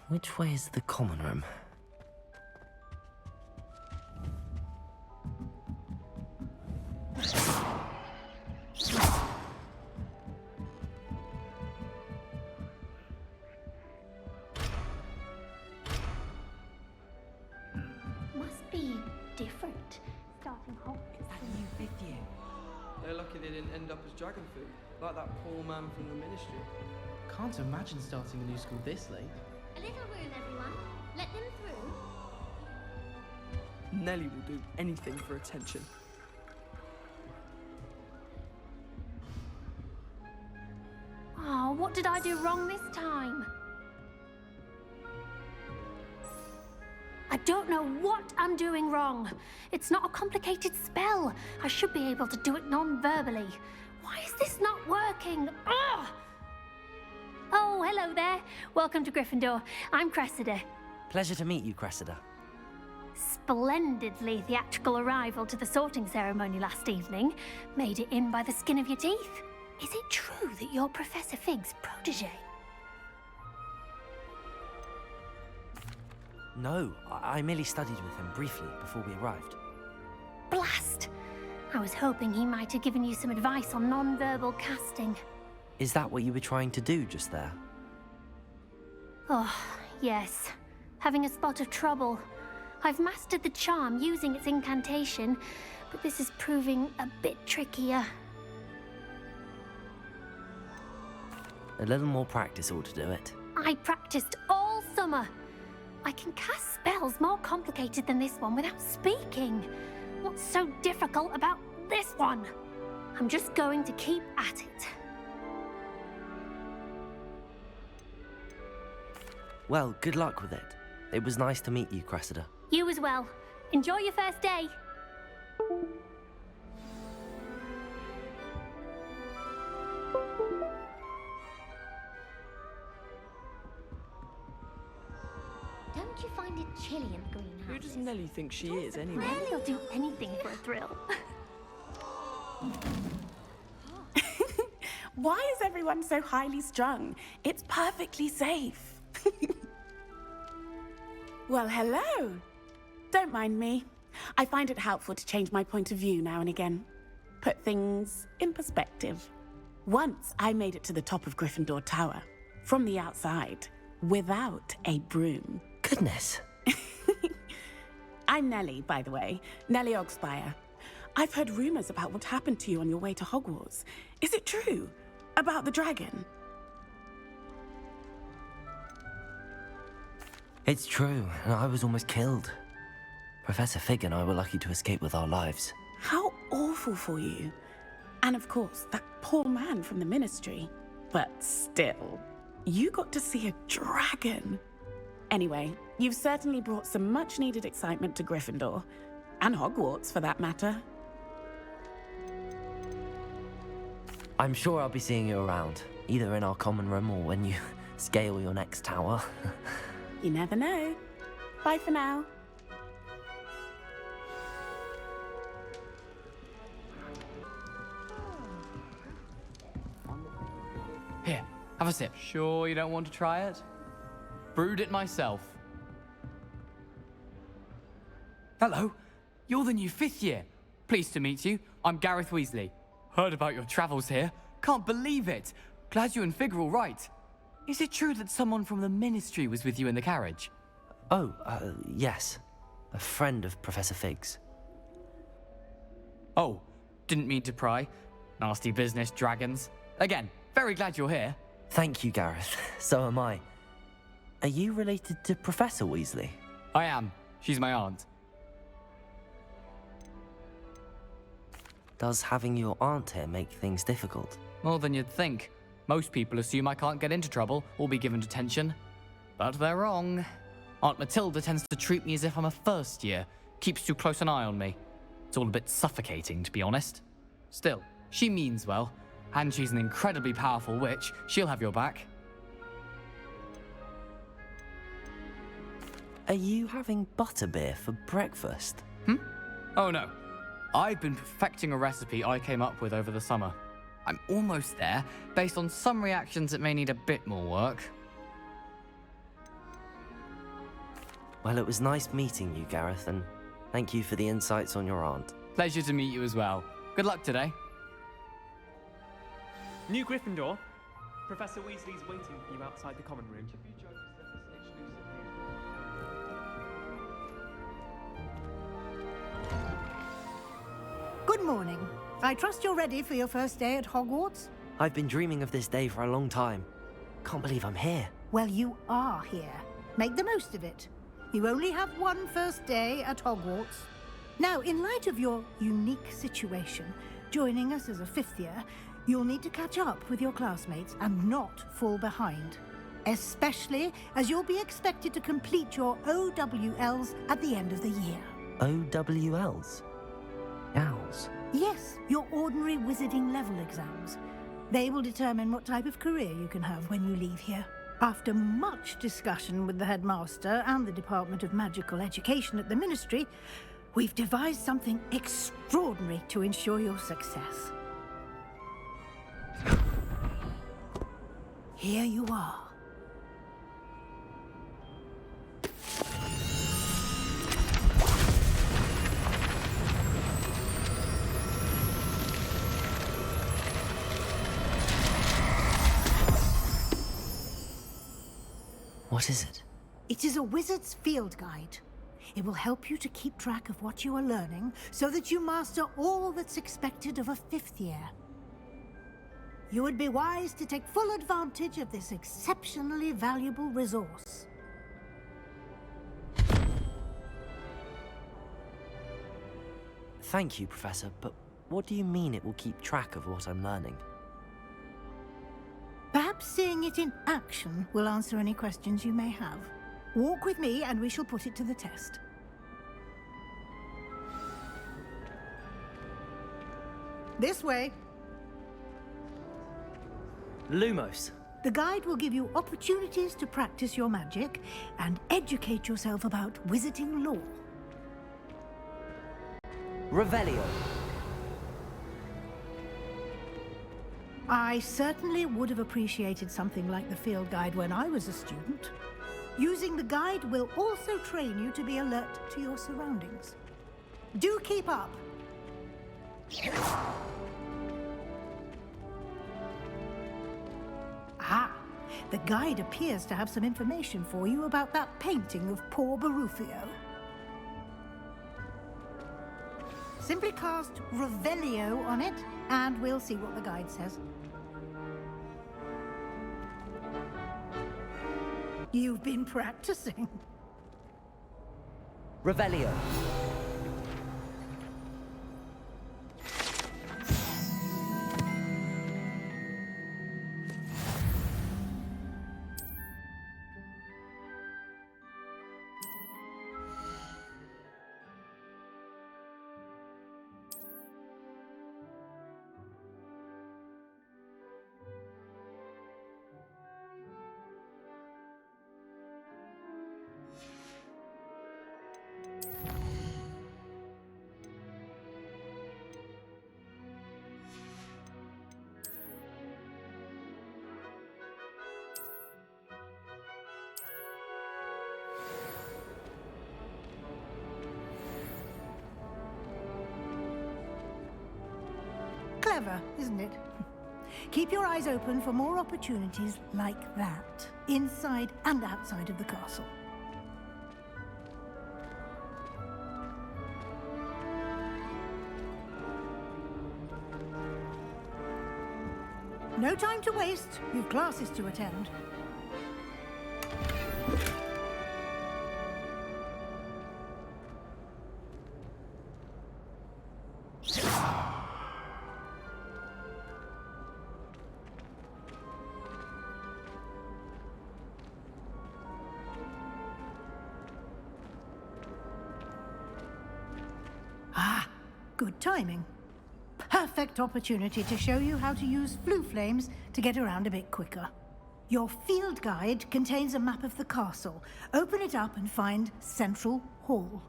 Which way is the common room? Must be different. Starting Hogwarts. That new fifth year. They're lucky they didn't end up as dragon food, like that poor man from the ministry. Can't imagine starting a new school this late. A little room, everyone. Let them through. Nelly will do anything for attention. Oh, what did I do wrong this time? I don't know what I'm doing wrong. It's not a complicated spell. I should be able to do it non-verbally. Why is this not working? Ugh! Oh, hello there. Welcome to Gryffindor. I'm Cressida. Pleasure to meet you, Cressida. Splendidly theatrical arrival to the sorting ceremony last evening. Made it in by the skin of your teeth. Is it true that you're Professor Fig's protege? No, I merely studied with him briefly before we arrived. Blast! I was hoping he might have given you some advice on non-verbal casting. Is that what you were trying to do just there? Oh, yes. Having a spot of trouble. I've mastered the charm using its incantation, but this is proving a bit trickier. A little more practice ought to do it. I practiced all summer. I can cast spells more complicated than this one without speaking. What's so difficult about this one? I'm just going to keep at it. Well, good luck with it. It was nice to meet you, Cressida. You as well. Enjoy your first day. Don't you find it chilly in the greenhouse? Who does Nelly think she is, anyway? Nelly'll do anything for a thrill. Why is everyone so highly strung? It's perfectly safe. Well, hello. Don't mind me. I find it helpful to change my point of view now and again. Put things in perspective. Once I made it to the top of Gryffindor Tower, from the outside, without a broom. Goodness. I'm Nelly, by the way. Nelly Ogspire. I've heard rumors about what happened to you on your way to Hogwarts. Is it true? About the dragon? It's true, and I was almost killed. Professor Fig and I were lucky to escape with our lives. How awful for you. And of course, that poor man from the ministry. But still, you got to see a dragon. Anyway, you've certainly brought some much-needed excitement to Gryffindor. And Hogwarts, for that matter. I'm sure I'll be seeing you around, either in our common room or when you scale your next tower. You never know. Bye for now. Here, have a sip. Sure you don't want to try it? Brewed it myself. Hello, you're the new fifth year. Pleased to meet you. I'm Gareth Weasley. Heard about your travels here. Can't believe it. Glad you and Fig are all right. Is it true that someone from the ministry was with you in the carriage? Oh, yes. A friend of Professor Fig's. Oh, didn't mean to pry. Nasty business, dragons. Again, very glad you're here. Thank you, Gareth. So am I. Are you related to Professor Weasley? I am. She's my aunt. Does having your aunt here make things difficult? More than you'd think. Most people assume I can't get into trouble or be given detention. But they're wrong. Aunt Matilda tends to treat me as if I'm a first year. Keeps too close an eye on me. It's all a bit suffocating, to be honest. Still, she means well. And she's an incredibly powerful witch. She'll have your back. Are you having butterbeer for breakfast? Oh no. I've been perfecting a recipe I came up with over the summer. I'm almost there. Based on some reactions, it may need a bit more work. Well, it was nice meeting you, Gareth, and thank you for the insights on your aunt. Pleasure to meet you as well. Good luck today. New Gryffindor. Professor Weasley's waiting for you outside the common room. Good morning. I trust you're ready for your first day at Hogwarts? I've been dreaming of this day for a long time. Can't believe I'm here. Well, you are here. Make the most of it. You only have one first day at Hogwarts. Now, in light of your unique situation, joining us as a fifth year, you'll need to catch up with your classmates and not fall behind. Especially as you'll be expected to complete your OWLs at the end of the year. OWLs? Owls? Yes, your ordinary wizarding level exams. They will determine what type of career you can have when you leave here. After much discussion with the headmaster and the Department of Magical Education at the Ministry, we've devised something extraordinary to ensure your success. Here you are. What is it? It is a wizard's field guide. It will help you to keep track of what you are learning so that you master all that's expected of a fifth year. You would be wise to take full advantage of this exceptionally valuable resource. Thank you, Professor, but what do you mean it will keep track of what I'm learning? Perhaps seeing it in action will answer any questions you may have. Walk with me and we shall put it to the test. This way. Lumos. The guide will give you opportunities to practice your magic and educate yourself about wizarding lore. Revelio. I certainly would have appreciated something like the field guide when I was a student. Using the guide will also train you to be alert to your surroundings. Do keep up. Ah, the guide appears to have some information for you about that painting of poor Barufio. Simply cast Revelio on it, and we'll see what the guide says. You've been practicing. Revelio. Clever, isn't it? Keep your eyes open for more opportunities like that, inside and outside of the castle. No time to waste. You've classes to attend. Ah, good timing. Perfect opportunity to show you how to use flue flames to get around a bit quicker. Your field guide contains a map of the castle. Open it up and find Central Hall.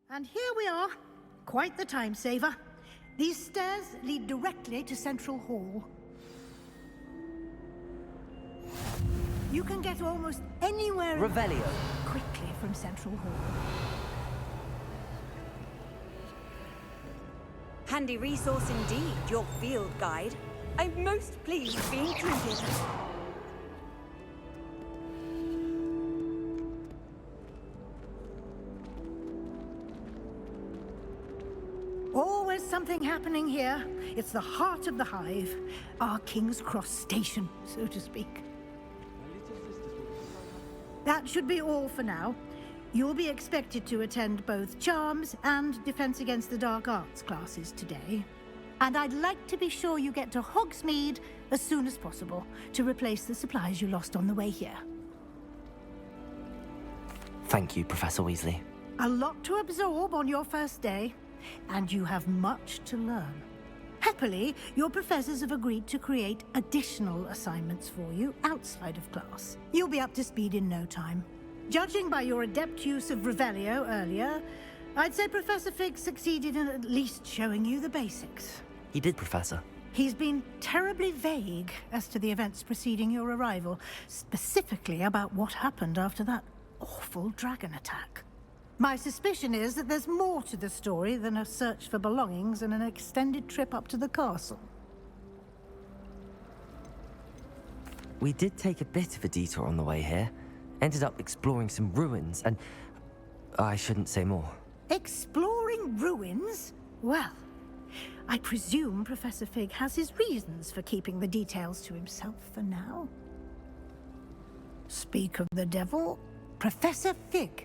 And here we are. Quite the time saver. These stairs lead directly to Central Hall. You can get almost anywhere in Revelio. quickly from Central Hall. Handy resource indeed, your field guide. I'm most pleased to be included. Always something happening here. It's the heart of the hive. Our King's Cross station, so to speak. That should be all for now. You'll be expected to attend both Charms and Defense Against the Dark Arts classes today. And I'd like to be sure you get to Hogsmeade as soon as possible to replace the supplies you lost on the way here. Thank you, Professor Weasley. A lot to absorb on your first day, and you have much to learn. Happily, your professors have agreed to create additional assignments for you outside of class. You'll be up to speed in no time. Judging by your adept use of Revelio earlier, I'd say Professor Fig succeeded in at least showing you the basics. He did, Professor. He's been terribly vague as to the events preceding your arrival, specifically about what happened after that awful dragon attack. My suspicion is that there's more to the story than a search for belongings and an extended trip up to the castle. We did take a bit of a detour on the way here. Ended up exploring some ruins and... I shouldn't say more. Exploring ruins? Well, I presume Professor Fig has his reasons for keeping the details to himself for now. Speak of the devil, Professor Fig.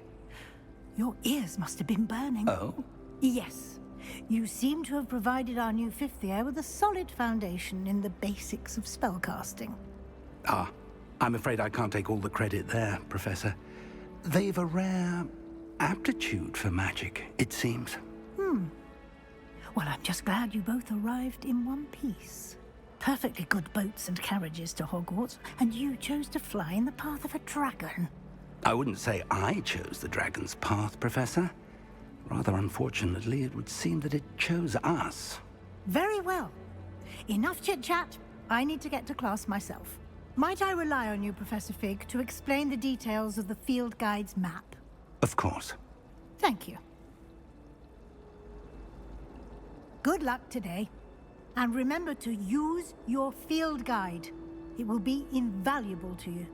Your ears must have been burning. Oh? Yes. You seem to have provided our new fifth year with a solid foundation in the basics of spellcasting. Ah, I'm afraid I can't take all the credit there, Professor. They've a rare aptitude for magic, it seems. Well, I'm just glad you both arrived in one piece. Perfectly good boats and carriages to Hogwarts, and you chose to fly in the path of a dragon. I wouldn't say I chose the dragon's path, Professor. Rather unfortunately, it would seem that it chose us. Very well. Enough chit-chat. I need to get to class myself. Might I rely on you, Professor Fig, to explain the details of the field guide's map? Of course. Thank you. Good luck today. And remember to use your field guide. It will be invaluable to you.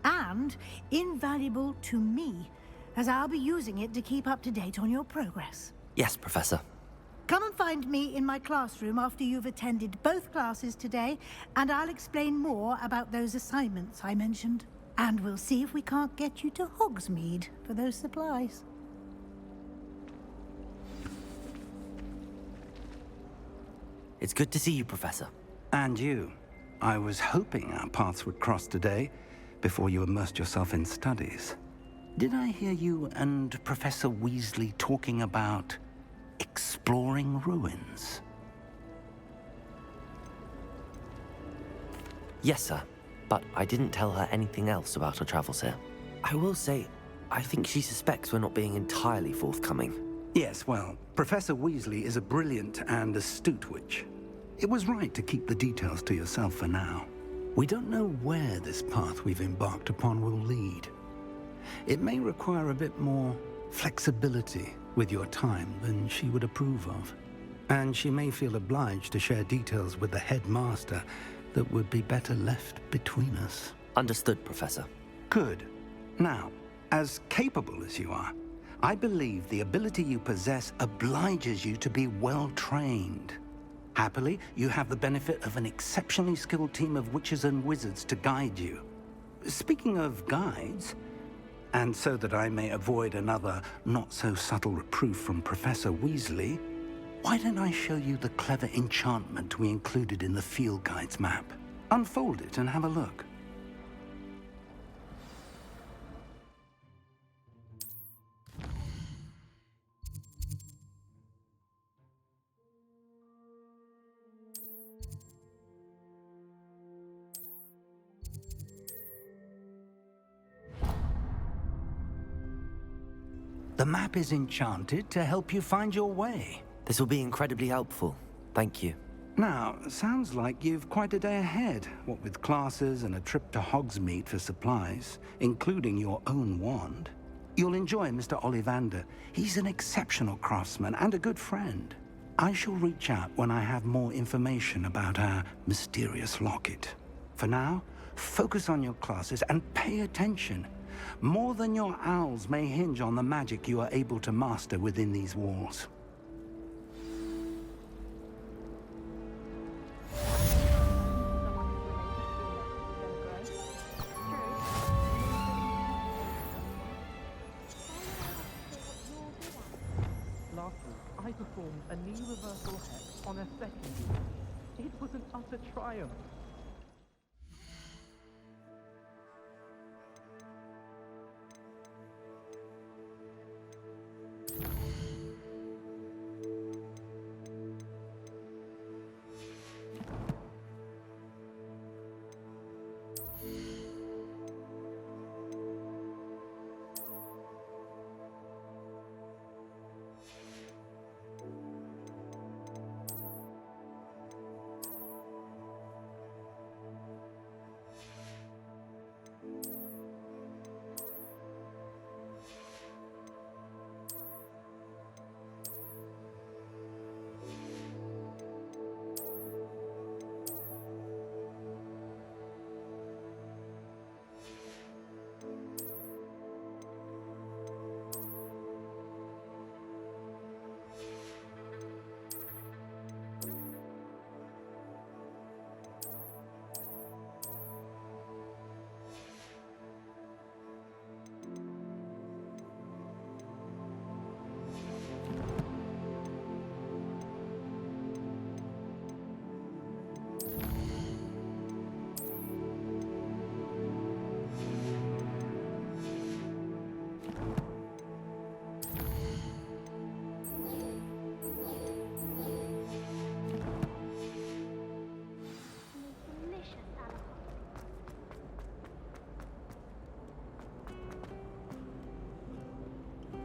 And invaluable to me, as I'll be using it to keep up to date on your progress. Yes, Professor. Come and find me in my classroom after you've attended both classes today, and I'll explain more about those assignments I mentioned. And we'll see if we can't get you to Hogsmeade for those supplies. It's good to see you, Professor. And you. I was hoping our paths would cross today, before you immersed yourself in studies. Did I hear you and Professor Weasley talking about exploring ruins? Yes, sir. But I didn't tell her anything else about our travels here. I will say, I think she suspects we're not being entirely forthcoming. Yes, well, Professor Weasley is a brilliant and astute witch. It was right to keep the details to yourself for now. We don't know where this path we've embarked upon will lead. It may require a bit more flexibility with your time than she would approve of. And she may feel obliged to share details with the headmaster that would be better left between us. Understood, Professor. Good. Now, as capable as you are, I believe the ability you possess obliges you to be well-trained. Happily, you have the benefit of an exceptionally skilled team of witches and wizards to guide you. Speaking of guides, and so that I may avoid another not-so-subtle reproof from Professor Weasley, why don't I show you the clever enchantment we included in the field guide's map? Unfold it and have a look. The map is enchanted to help you find your way. This will be incredibly helpful. Thank you. Now, sounds like you've quite a day ahead, what with classes and a trip to Hogsmeade for supplies, including your own wand. You'll enjoy Mr. Ollivander. He's an exceptional craftsman and a good friend. I shall reach out when I have more information about our mysterious locket. For now, focus on your classes and pay attention. More than your owls may hinge on the magic you are able to master within these walls. Last week, I performed a knee reversal hex on a second knee. It was an utter triumph.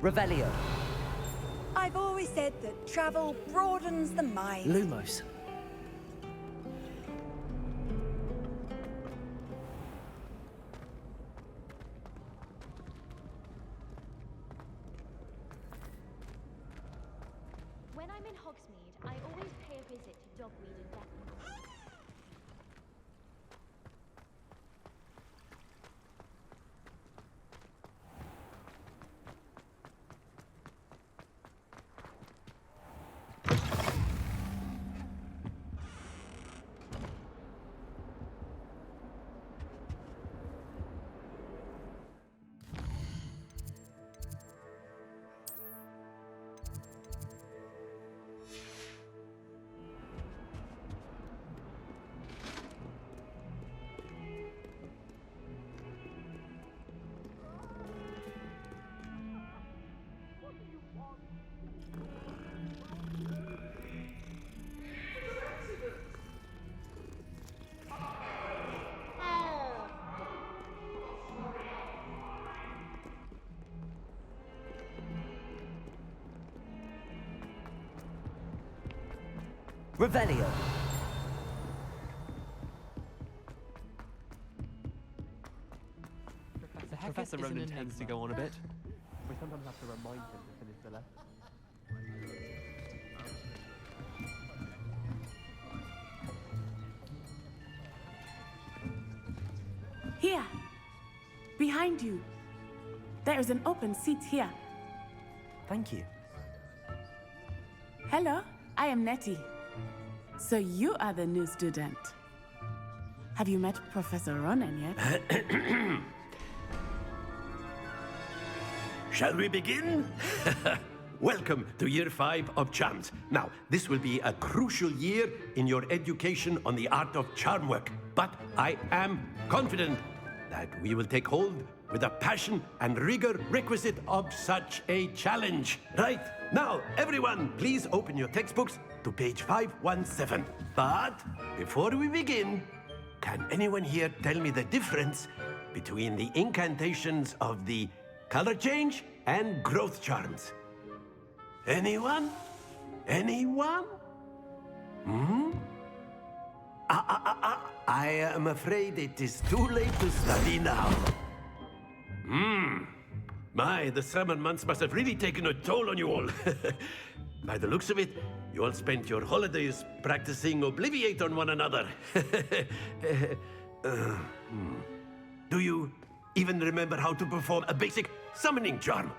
Revelio. I've always said that travel broadens the mind. Lumos. When I'm in Hogsmeade, I always pay a visit to Dogweed and Devon. Revelio. Professor Ronan tends to go on a bit. We sometimes have to remind him to finish the lesson. Here. Behind you. There is an open seat here. Thank you. Hello, I am Nettie. So you are the new student. Have you met Professor Ronan yet? Shall we begin? Welcome to Year 5 of Charms. Now, this will be a crucial year in your education on the art of charm work. But I am confident that we will take hold with the passion and rigor requisite of such a challenge. Right, now, everyone, please open your textbooks to page 517. But before we begin, can anyone here tell me the difference between the incantations of the color change and growth charms. Anyone? Anyone? I am afraid it is too late to study now. My, the summer months must have really taken a toll on you all. By the looks of it, you all spent your holidays practicing Obliviate on one another. Do you even remember how to perform a basic summoning charm?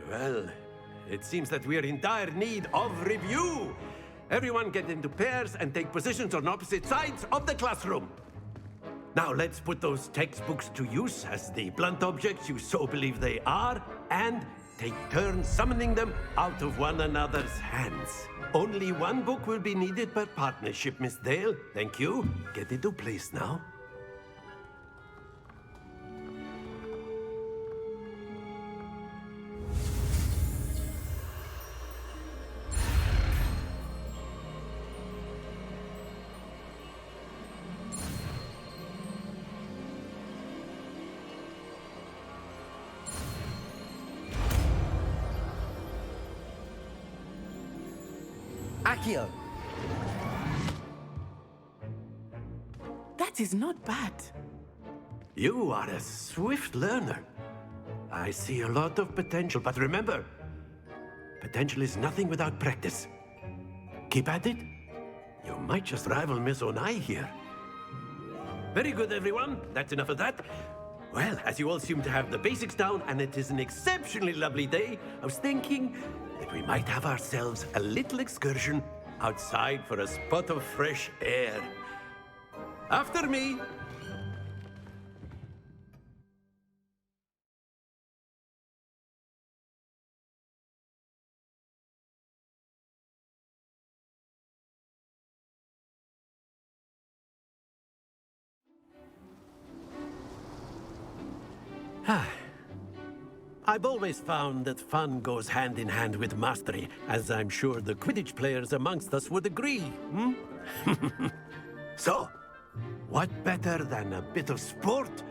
Well, it seems that we are in dire need of review. Everyone get into pairs and take positions on opposite sides of the classroom. Now let's put those textbooks to use as the blunt objects you so believe they are, and take turns summoning them out of one another's hands. Only one book will be needed per partnership, Miss Dale. Thank you. Get into place now. Accio! That is not bad. You are a swift learner. I see a lot of potential, but remember, potential is nothing without practice. Keep at it. You might just rival Miss Onai here. Very good, everyone. That's enough of that. Well, as you all seem to have the basics down, and it is an exceptionally lovely day, I was thinking that we might have ourselves a little excursion outside for a spot of fresh air. After me. I've always found that fun goes hand in hand with mastery, as I'm sure the Quidditch players amongst us would agree. So, what better than a bit of sport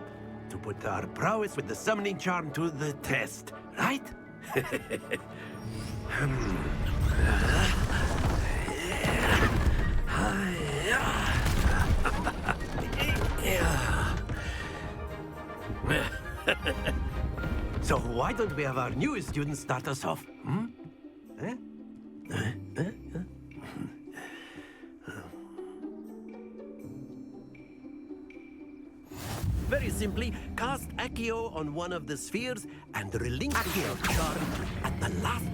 to put our prowess with the summoning charm to the test, right? So why don't we have our newest student start us off? Very simply, cast Accio on one of the spheres and relinquish your charm at the last.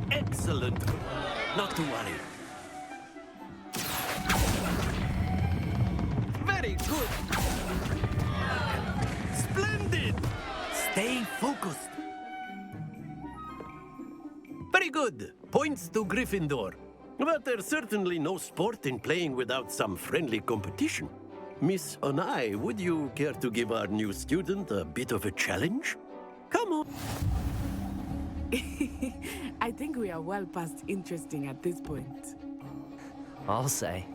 Excellent. Not to worry. Very good. Splendid. Stay focused. Very good. Points to Gryffindor. But there's certainly no sport in playing without some friendly competition. Miss Onai, would you care to give our new student a bit of a challenge? Come on. I think we are well past interesting at this point. I'll say.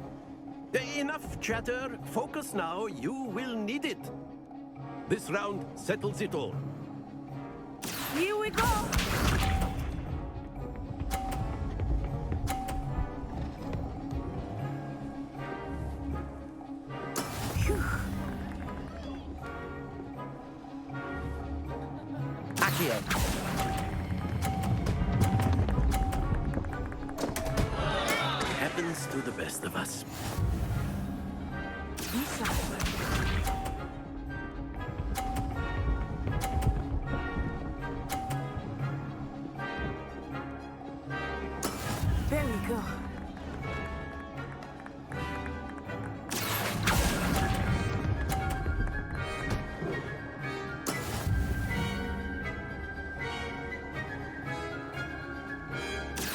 Enough chatter. Focus now. You will need it. This round settles it all. Here we go! Accio! Happens to the best of us. There we go.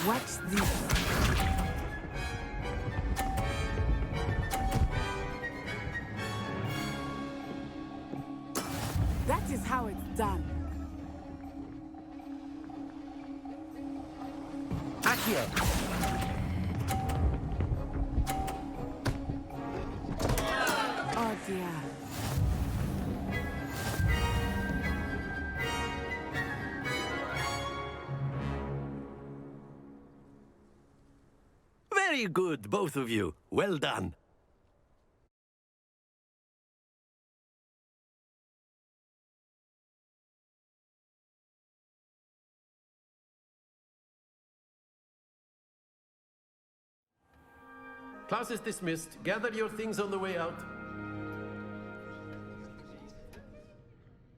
Watch this. That is how it's done. Accio! Oh dear. Very good, both of you. Well done. Class is dismissed. Gather your things on the way out.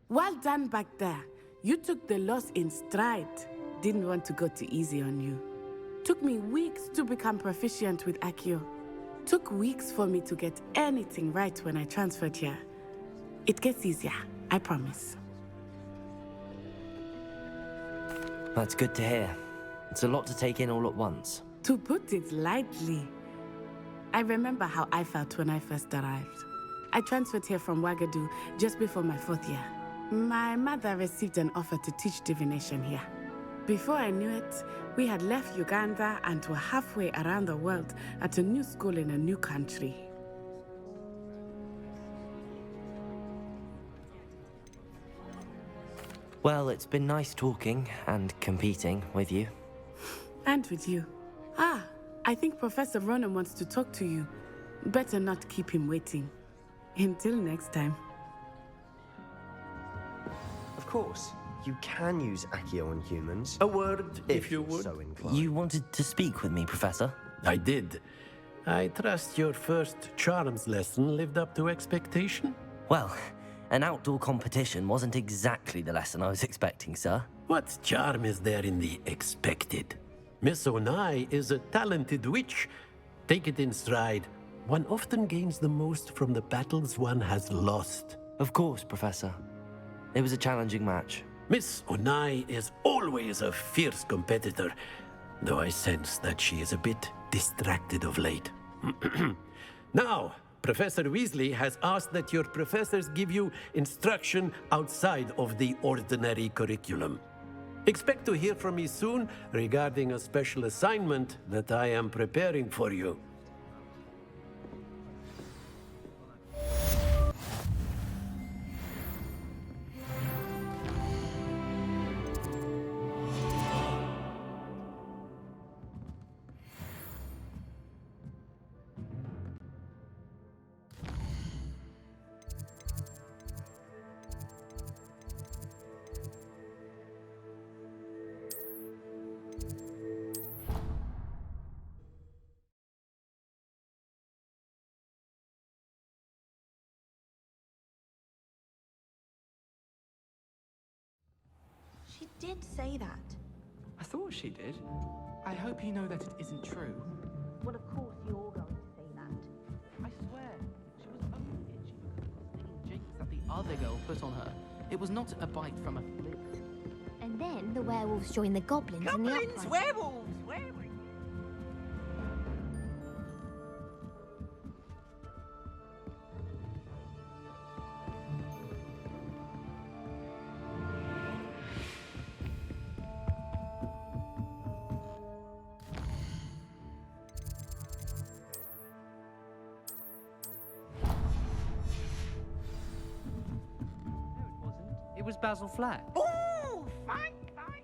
Well done back there. You took the loss in stride. Didn't want to go too easy on you. Took me weeks to become proficient with Accio. Took weeks for me to get anything right when I transferred here. It gets easier, I promise. That's good to hear. It's a lot to take in all at once. To put it lightly, I remember how I felt when I first arrived. I transferred here from Wagadu just before my 4th year. My mother received an offer to teach divination here. Before I knew it, we had left Uganda and were halfway around the world at a new school in a new country. Well, it's been nice talking and competing with you. And with you. Ah, I think Professor Ronan wants to talk to you. Better not keep him waiting. Until next time. Of course, you can use Accio on humans. A word, if you would. So inclined. You wanted to speak with me, Professor? I did. I trust your first charms lesson lived up to expectation? Well, an outdoor competition wasn't exactly the lesson I was expecting, sir. What charm is there in the expected? Miss Onai is a talented witch. Take it in stride. One often gains the most from the battles one has lost. Of course, Professor. It was a challenging match. Miss Onai is always a fierce competitor, though I sense that she is a bit distracted of late. Now, Professor Weasley has asked that your professors give you instruction outside of the ordinary curriculum. Expect to hear from me soon regarding a special assignment that I am preparing for you. She did say that. I thought she did. I hope you know that it isn't true. Well, of course you're going to say that. I swear, she was only itchy because of the stinging jinx that the other girl put on her. It was not a bite from a flick. And then the werewolves joined the goblins in the uprising. Werewolves! Werewolves! It was Basil Flack. Ooh, fine, fine.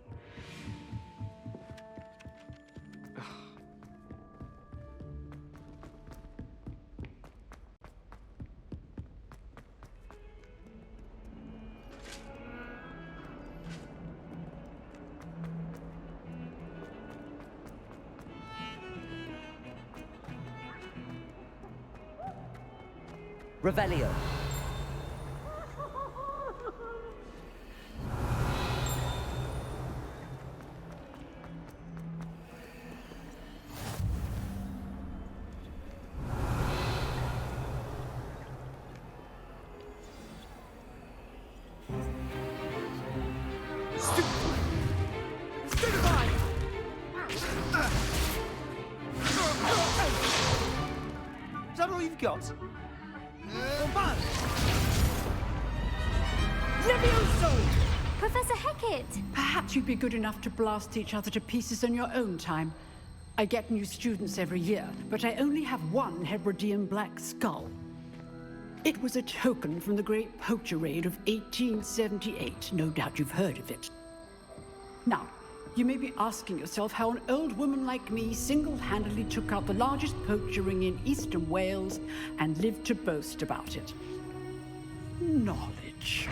Revelio. Is that all you've got? Professor Hecat! Perhaps you'd be good enough to blast each other to pieces in your own time. I get new students every year, but I only have one Hebridean black skull. It was a token from the Great Poacher Raid of 1878. No doubt you've heard of it. Now, you may be asking yourself how an old woman like me single-handedly took out the largest poacher ring in eastern Wales and lived to boast about it. Knowledge.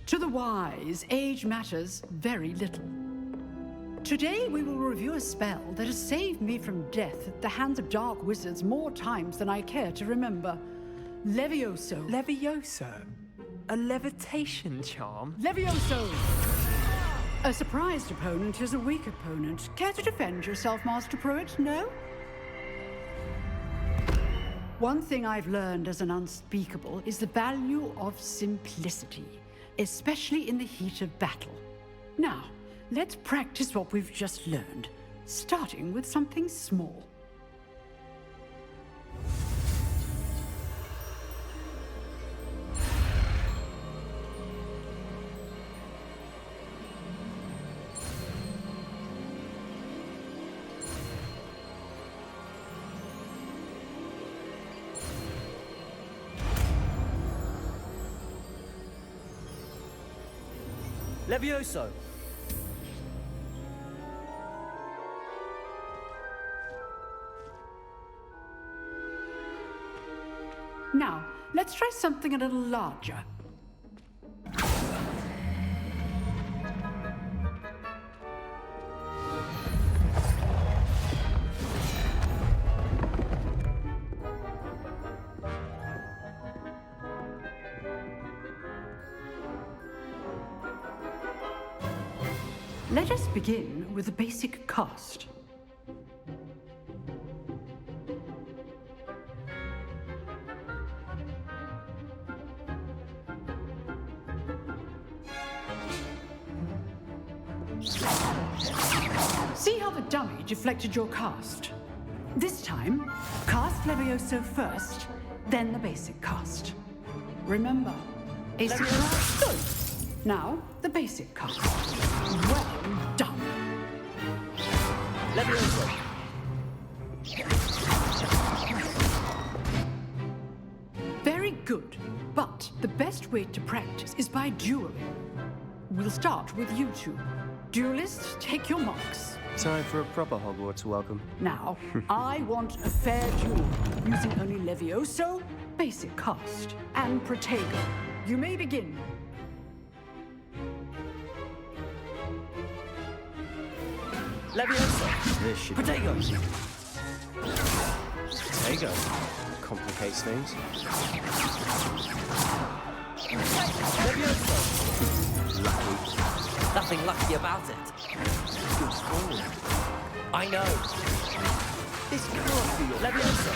To the wise, age matters very little. Today we will review a spell that has saved me from death at the hands of dark wizards more times than I care to remember. Levioso. Levioso? A levitation charm? Levioso! A surprised opponent is a weak opponent. Care to defend yourself, Master Pruitt? No? One thing I've learned as an unspeakable is the value of simplicity, especially in the heat of battle. Now, let's practice what we've just learned, starting with something small. Levioso! Now, let's try something a little larger. Let us begin with the basic cast. See how the dummy deflected your cast? This time, cast Levioso first, then the basic cast. Remember, a surprise. Good. Now, the basic cast. Well done. Levioso! Very good. But the best way to practice is by dueling. We'll start with you two. Duelists, take your marks. Time for a proper Hogwarts welcome. Now, I want a fair duel, using only Levioso, basic cast, and Protego. You may begin. Levioso! This should Protego! Protego complicates things. Levioso! Lucky. Nothing lucky about it. Good form. I know. This can't be your Levioso!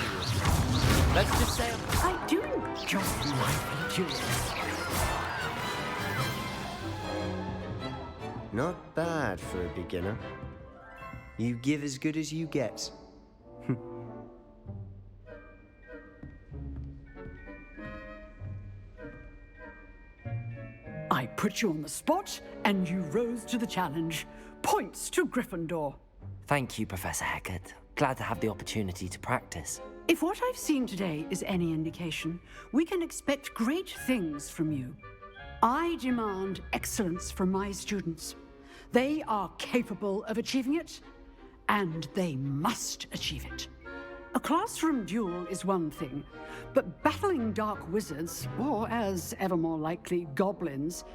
Let's just say I do enjoy lively duels. Not bad for a beginner. You give as good as you get. I put you on the spot, and you rose to the challenge. Points to Gryffindor. Thank you, Professor Hecat. Glad to have the opportunity to practice. If what I've seen today is any indication, we can expect great things from you. I demand excellence from my students. They are capable of achieving it, and they must achieve it. A classroom duel is one thing, but battling dark wizards, or as ever more likely, goblins,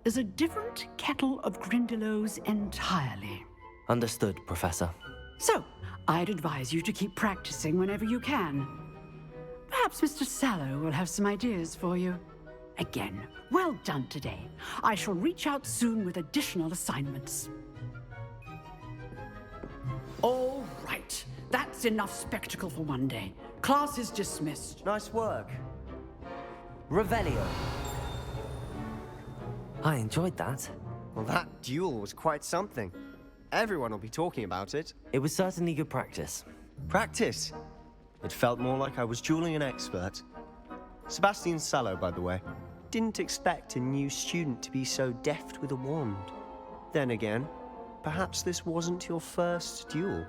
is a different kettle of Grindylows entirely. Understood, Professor. So, I'd advise you to keep practicing whenever you can. Perhaps Mr. Sallow will have some ideas for you. Again, well done today. I shall reach out soon with additional assignments. All right. That's enough spectacle for one day. Class is dismissed. Nice work. Revelio. I enjoyed that. Well, that duel was quite something. Everyone will be talking about it. It was certainly good practice. Practice? It felt more like I was dueling an expert. Sebastian Sallow, by the way. Didn't expect a new student to be so deft with a wand. Then again, perhaps this wasn't your first duel.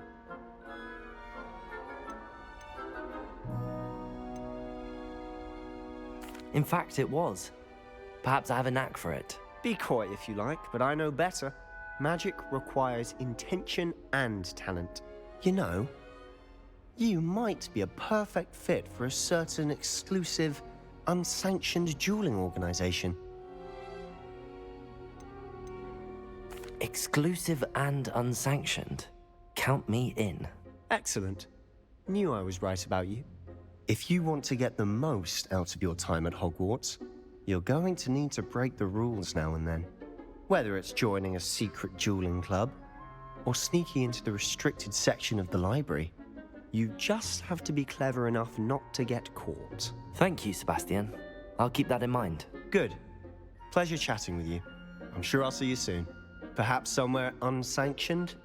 In fact, it was. Perhaps I have a knack for it. Be coy if you like, but I know better. Magic requires intention and talent. You know, you might be a perfect fit for a certain exclusive, unsanctioned dueling organization. Exclusive and unsanctioned. Count me in. Excellent. Knew I was right about you. If you want to get the most out of your time at Hogwarts, you're going to need to break the rules now and then. Whether it's joining a secret dueling club, or sneaking into the restricted section of the library, you just have to be clever enough not to get caught. Thank you, Sebastian. I'll keep that in mind. Good. Pleasure chatting with you. I'm sure I'll see you soon. Perhaps somewhere unsanctioned?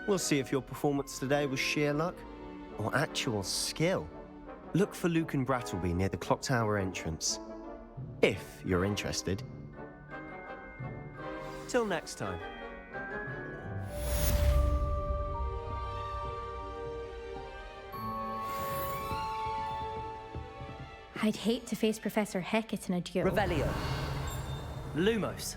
We'll see if your performance today was sheer luck or actual skill. Look for Luke and Brattleby near the clock tower entrance, if you're interested. Till next time. I'd hate to face Professor Hecat in a duel. Revelio. Lumos.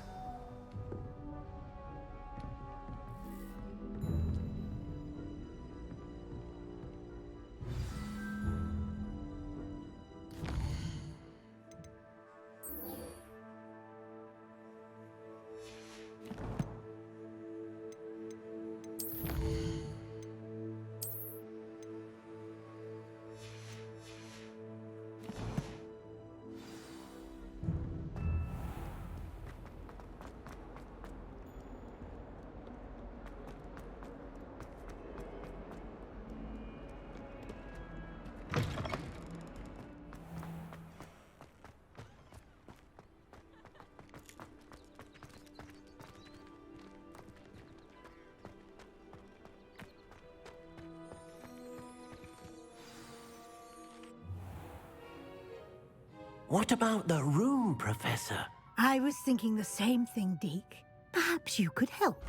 What about the room, Professor? I was thinking the same thing, Deke. Perhaps you could help.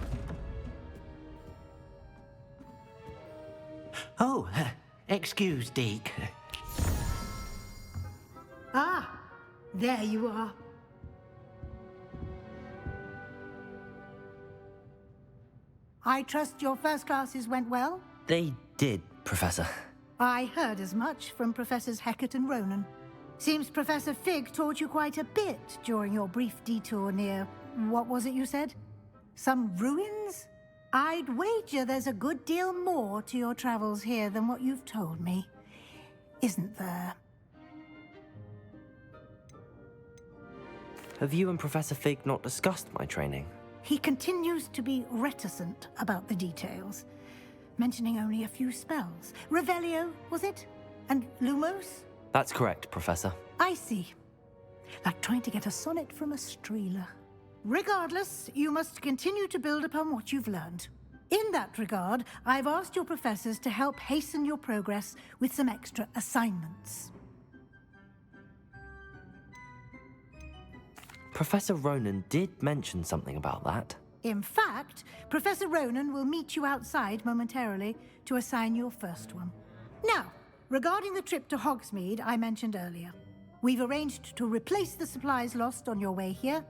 Oh, excuse, Deke. Ah, there you are. I trust your first classes went well? They did, Professor. I heard as much from Professors Hecat and Ronan. Seems Professor Fig taught you quite a bit during your brief detour near... what was it you said? Some ruins? I'd wager there's a good deal more to your travels here than what you've told me. Isn't there? Have you and Professor Fig not discussed my training? He continues to be reticent about the details, mentioning only a few spells. Revelio, was it? And Lumos? That's correct, Professor. I see. Like trying to get a sonnet from a streeler. Regardless, you must continue to build upon what you've learned. In that regard, I've asked your professors to help hasten your progress with some extra assignments. Professor Ronan did mention something about that. In fact, Professor Ronan will meet you outside momentarily to assign your first one. Now, regarding the trip to Hogsmeade I mentioned earlier, we've arranged to replace the supplies lost on your way here,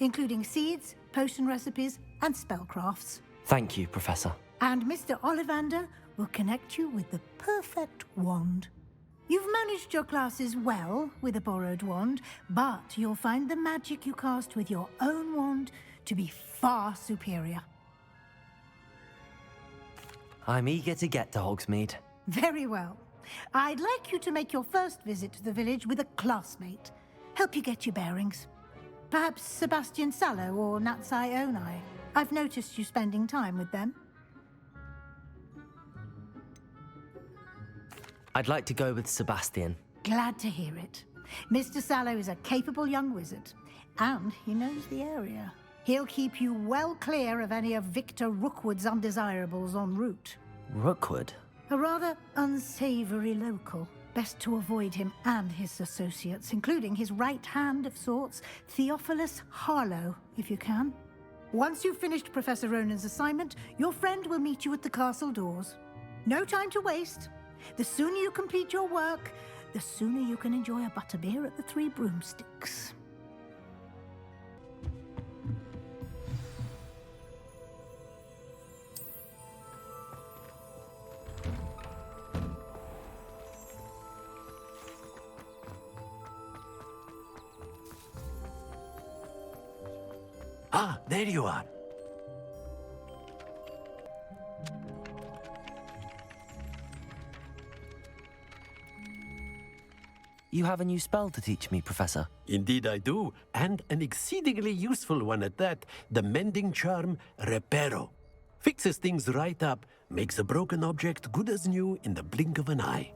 including seeds, potion recipes, and spellcrafts. Thank you, Professor. And Mr. Ollivander will connect you with the perfect wand. You've managed your classes well with a borrowed wand, but you'll find the magic you cast with your own wand to be far superior. I'm eager to get to Hogsmeade. Very well. I'd like you to make your first visit to the village with a classmate. Help you get your bearings. Perhaps Sebastian Sallow or Natsai Onai. I've noticed you spending time with them. I'd like to go with Sebastian. Glad to hear it. Mr. Sallow is a capable young wizard, and he knows the area. He'll keep you well clear of any of Victor Rookwood's undesirables en route. Rookwood? A rather unsavory local. Best to avoid him and his associates, including his right hand of sorts, Theophilus Harlow, if you can. Once you've finished Professor Ronan's assignment, your friend will meet you at the castle doors. No time to waste. The sooner you complete your work, the sooner you can enjoy a butterbeer at the Three Broomsticks. Ah, there you are. You have a new spell to teach me, Professor. Indeed I do, and an exceedingly useful one at that, the mending charm Reparo. Fixes things right up, makes a broken object good as new in the blink of an eye.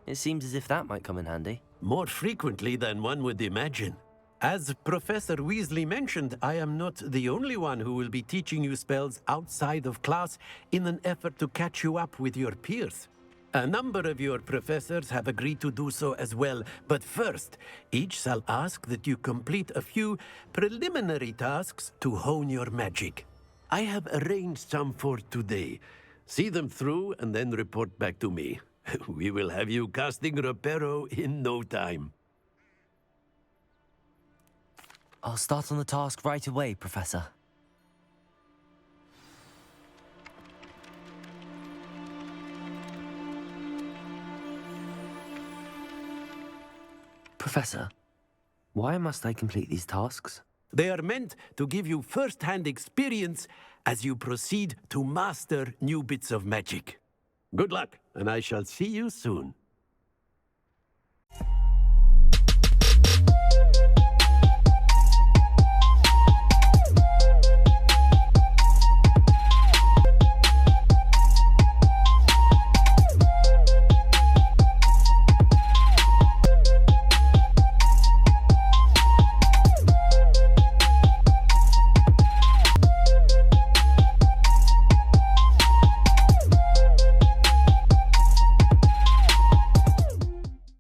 It seems as if that might come in handy. More frequently than one would imagine. As Professor Weasley mentioned, I am not the only one who will be teaching you spells outside of class in an effort to catch you up with your peers. A number of your professors have agreed to do so as well, but first, each shall ask that you complete a few preliminary tasks to hone your magic. I have arranged some for today. See them through and then report back to me. We will have you casting Reparo in no time. I'll start on the task right away, Professor. Professor, why must I complete these tasks? They are meant to give you first-hand experience as you proceed to master new bits of magic. Good luck, and I shall see you soon.